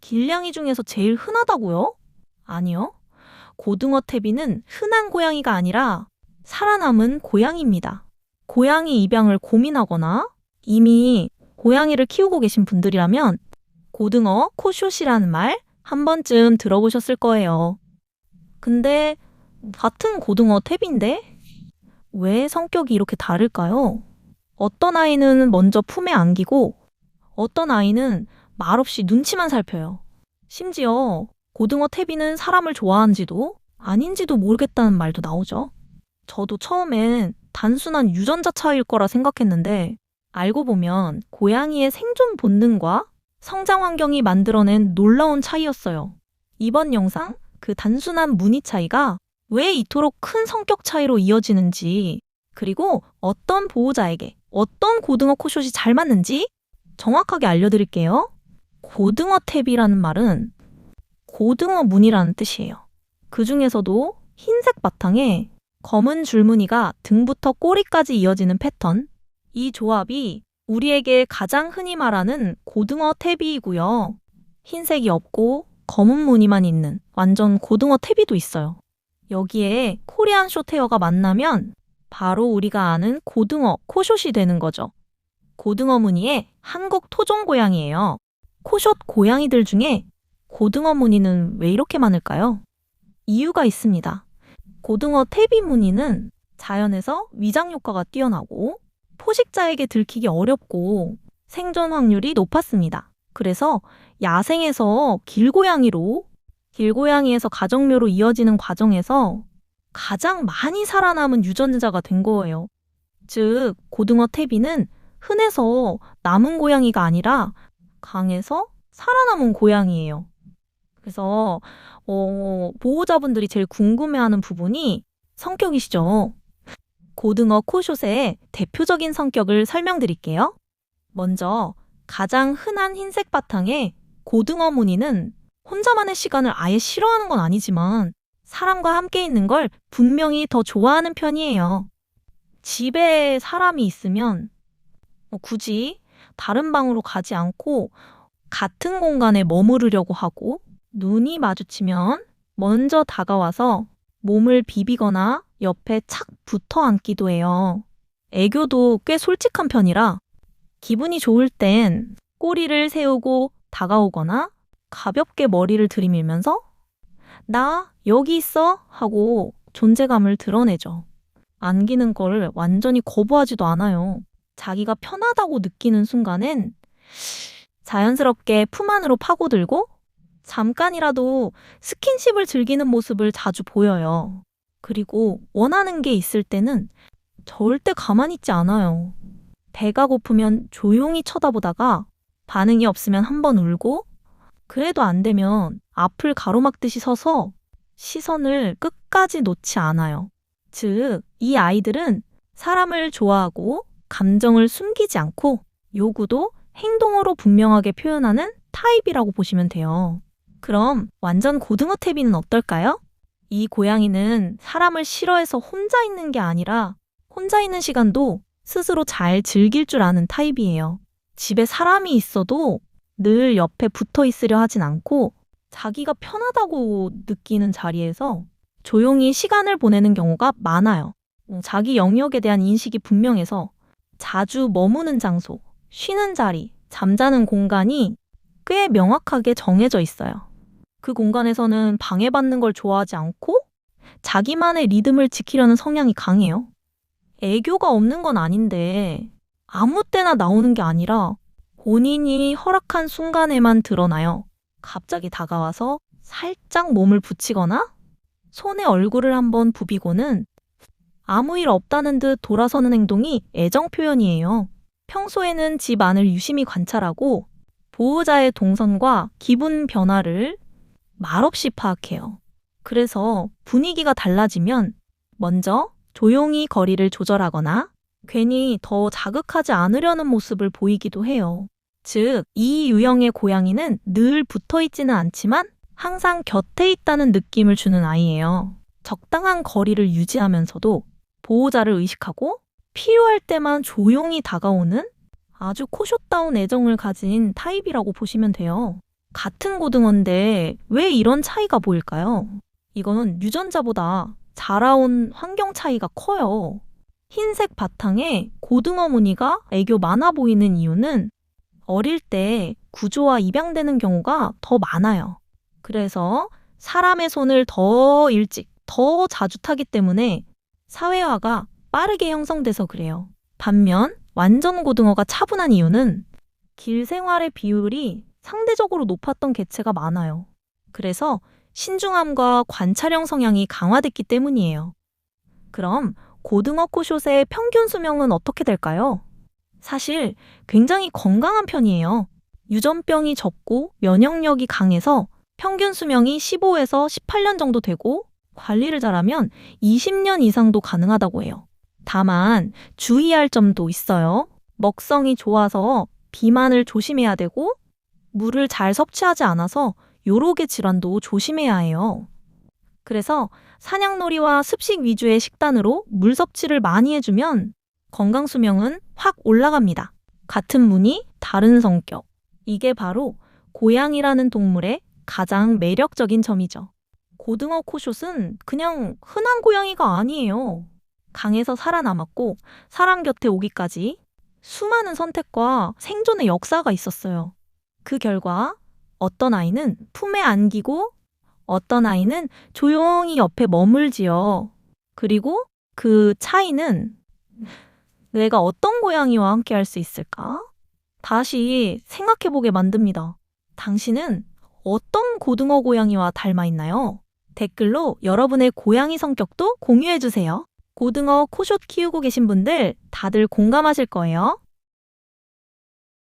길냥이 중에서 제일 흔하다고요? 아니요. 고등어 태비는 흔한 고양이가 아니라 살아남은 고양이입니다. 고양이 입양을 고민하거나 이미 고양이를 키우고 계신 분들이라면 고등어 코숏이라는 말 한 번쯤 들어보셨을 거예요. 근데 같은 고등어 태비인데 왜 성격이 이렇게 다를까요? 어떤 아이는 먼저 품에 안기고 어떤 아이는 말없이 눈치만 살펴요. 심지어 고등어 태비는 사람을 좋아하는지도 아닌지도 모르겠다는 말도 나오죠. 저도 처음엔 단순한 유전자 차이일 거라 생각했는데 알고 보면 고양이의 생존 본능과 성장 환경이 만들어낸 놀라운 차이였어요. 이번 영상 그 단순한 무늬 차이가 왜 이토록 큰 성격 차이로 이어지는지 그리고 어떤 보호자에게 어떤 고등어 코숏이 잘 맞는지 정확하게 알려드릴게요. 고등어 탭이라는 말은 고등어 무늬라는 뜻이에요. 그 중에서도 흰색 바탕에 검은 줄무늬가 등부터 꼬리까지 이어지는 패턴. 이 조합이 우리에게 가장 흔히 말하는 고등어 탭이고요. 흰색이 없고 검은 무늬만 있는 완전 고등어 탭이도 있어요. 여기에 코리안 숏헤어가 만나면 바로 우리가 아는 고등어 코숏이 되는 거죠. 고등어 무늬의 한국 토종 고양이에요. 코숏 고양이들 중에 고등어 무늬는 왜 이렇게 많을까요? 이유가 있습니다. 고등어 태비 무늬는 자연에서 위장 효과가 뛰어나고 포식자에게 들키기 어렵고 생존 확률이 높았습니다. 그래서 야생에서 길고양이에서 가정묘로 이어지는 과정에서 가장 많이 살아남은 유전자가 된 거예요. 즉, 고등어 태비는 흔해서 남은 고양이가 아니라 강해서 살아남은 고양이에요. 그래서 보호자분들이 제일 궁금해하는 부분이 성격이시죠. 고등어 코숏의 대표적인 성격을 설명드릴게요. 먼저 가장 흔한 흰색 바탕에 고등어 무늬는 혼자만의 시간을 아예 싫어하는 건 아니지만 사람과 함께 있는 걸 분명히 더 좋아하는 편이에요. 집에 사람이 있으면 굳이 다른 방으로 가지 않고 같은 공간에 머무르려고 하고 눈이 마주치면 먼저 다가와서 몸을 비비거나 옆에 착 붙어 앉기도 해요. 애교도 꽤 솔직한 편이라 기분이 좋을 땐 꼬리를 세우고 다가오거나 가볍게 머리를 들이밀면서 나 여기 있어 하고 존재감을 드러내죠. 안기는 걸 완전히 거부하지도 않아요. 자기가 편하다고 느끼는 순간엔 자연스럽게 품 안으로 파고들고 잠깐이라도 스킨십을 즐기는 모습을 자주 보여요. 그리고 원하는 게 있을 때는 절대 가만히 있지 않아요. 배가 고프면 조용히 쳐다보다가 반응이 없으면 한번 울고 그래도 안 되면 앞을 가로막듯이 서서 시선을 끝까지 놓지 않아요. 즉, 이 아이들은 사람을 좋아하고 감정을 숨기지 않고 요구도 행동으로 분명하게 표현하는 타입이라고 보시면 돼요. 그럼 완전 고등어 태비는 어떨까요? 이 고양이는 사람을 싫어해서 혼자 있는 게 아니라 혼자 있는 시간도 스스로 잘 즐길 줄 아는 타입이에요. 집에 사람이 있어도 늘 옆에 붙어 있으려 하진 않고 자기가 편하다고 느끼는 자리에서 조용히 시간을 보내는 경우가 많아요. 자기 영역에 대한 인식이 분명해서 자주 머무는 장소, 쉬는 자리, 잠자는 공간이 꽤 명확하게 정해져 있어요. 그 공간에서는 방해받는 걸 좋아하지 않고 자기만의 리듬을 지키려는 성향이 강해요. 애교가 없는 건 아닌데 아무 때나 나오는 게 아니라 본인이 허락한 순간에만 드러나요. 갑자기 다가와서 살짝 몸을 붙이거나 손에 얼굴을 한번 부비고는 아무 일 없다는 듯 돌아서는 행동이 애정 표현이에요. 평소에는 집 안을 유심히 관찰하고 보호자의 동선과 기분 변화를 말없이 파악해요. 그래서 분위기가 달라지면 먼저 조용히 거리를 조절하거나 괜히 더 자극하지 않으려는 모습을 보이기도 해요. 즉, 이 유형의 고양이는 늘 붙어 있지는 않지만 항상 곁에 있다는 느낌을 주는 아이예요. 적당한 거리를 유지하면서도 보호자를 의식하고 필요할 때만 조용히 다가오는 아주 코숏다운 애정을 가진 타입이라고 보시면 돼요. 같은 고등어인데 왜 이런 차이가 보일까요? 이거는 유전자보다 자라온 환경 차이가 커요. 흰색 바탕에 고등어 무늬가 애교 많아 보이는 이유는 어릴 때 구조와 입양되는 경우가 더 많아요. 그래서 사람의 손을 더 일찍, 더 자주 타기 때문에 사회화가 빠르게 형성돼서 그래요. 반면 완전 고등어가 차분한 이유는 길 생활의 비율이 상대적으로 높았던 개체가 많아요. 그래서 신중함과 관찰형 성향이 강화됐기 때문이에요. 그럼 고등어 코숏의 평균 수명은 어떻게 될까요? 사실 굉장히 건강한 편이에요. 유전병이 적고 면역력이 강해서 평균 수명이 15에서 18년 정도 되고 관리를 잘하면 20년 이상도 가능하다고 해요. 다만 주의할 점도 있어요. 먹성이 좋아서 비만을 조심해야 되고 물을 잘 섭취하지 않아서 요로개 질환도 조심해야 해요. 그래서 사냥놀이와 습식 위주의 식단으로 물 섭취를 많이 해주면 건강 수명은 확 올라갑니다. 같은 무늬, 다른 성격. 이게 바로 고양이라는 동물의 가장 매력적인 점이죠. 고등어 코숏은 그냥 흔한 고양이가 아니에요. 강에서 살아남았고 사람 곁에 오기까지 수많은 선택과 생존의 역사가 있었어요. 그 결과 어떤 아이는 품에 안기고 어떤 아이는 조용히 옆에 머물지요. 그리고 그 차이는 내가 어떤 고양이와 함께 할 수 있을까? 다시 생각해보게 만듭니다. 당신은 어떤 고등어 고양이와 닮아 있나요? 댓글로 여러분의 고양이 성격도 공유해주세요. 고등어 코숏 키우고 계신 분들 다들 공감하실 거예요.